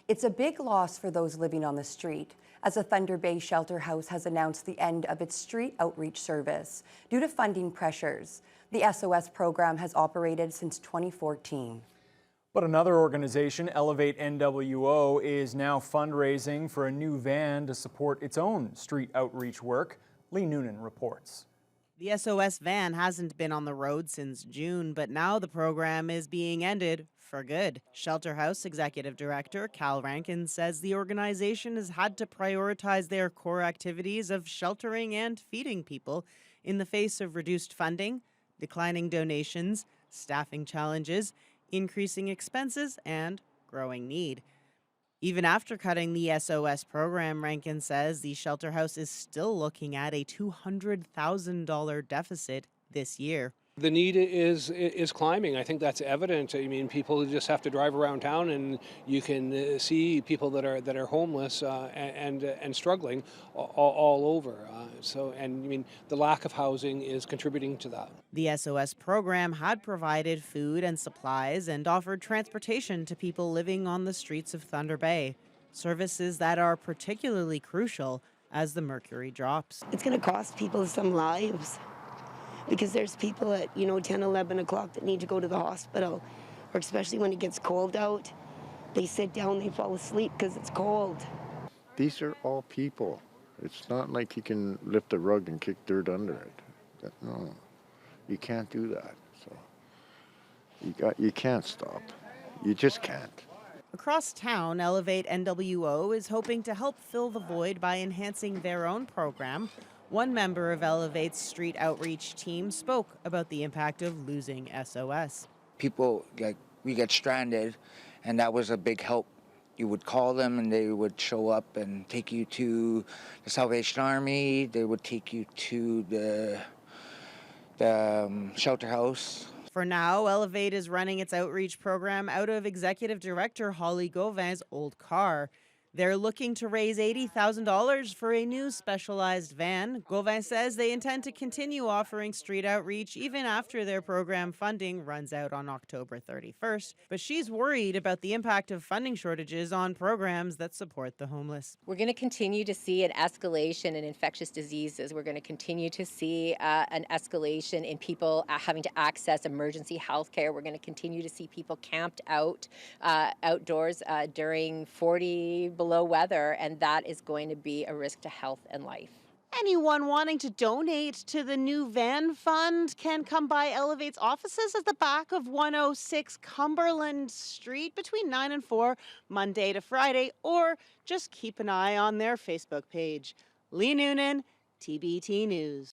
It's a big loss for those living on the street, as the Thunder Bay Shelter House has announced the end of its street outreach service due to funding pressures. The SOS program has operated since 2014. But another organization, Elevate NWO, is now fundraising for a new van to support its own street outreach work. Lee Noonan reports. The SOS van hasn't been on the road since June, but now the program is being ended for good. Shelter House Executive Director Cal Rankin says the organization has had to prioritize their core activities of sheltering and feeding people in the face of reduced funding, declining donations, staffing challenges, increasing expenses, and growing need. Even after cutting the SOS program, Rankin says the shelter house is still looking at a $200,000 deficit this year. The need is climbing. I think that's evident. I mean, people just have to drive around town, and you can see people that are homeless and struggling all over. I mean, the lack of housing is contributing to that. The SOS program had provided food and supplies and offered transportation to people living on the streets of Thunder Bay, services that are particularly crucial as the mercury drops. It's going to cost people some lives, because there's people at 10, 11 o'clock that need to go to the hospital, or especially when it gets cold out, they sit down, they fall asleep because it's cold. These are all people. It's not like you can lift a rug and kick dirt under it. No, you can't do that. So you can't stop. You just can't. Across town, Elevate NWO is hoping to help fill the void by enhancing their own program. One member of Elevate's street outreach team spoke about the impact of losing SOS. People, we get stranded, and that was a big help. You would call them, and they would show up and take you to the Salvation Army. They would take you to the shelter house. For now, Elevate is running its outreach program out of Executive Director Holly Gauvin's old car. They're looking to raise $80,000 for a new specialized van. Gauvin says they intend to continue offering street outreach even after their program funding runs out on October 31st. But she's worried about the impact of funding shortages on programs that support the homeless. We're going to continue to see an escalation in infectious diseases. We're going to continue to see an escalation in people having to access emergency health care. We're going to continue to see people camped out outdoors during 40 below weather, and that is going to be a risk to health and life. Anyone wanting to donate to the new van fund can come by Elevate's offices at the back of 106 Cumberland Street between 9 and 4, Monday to Friday, or just keep an eye on their Facebook page. Lee Noonan, TBT News.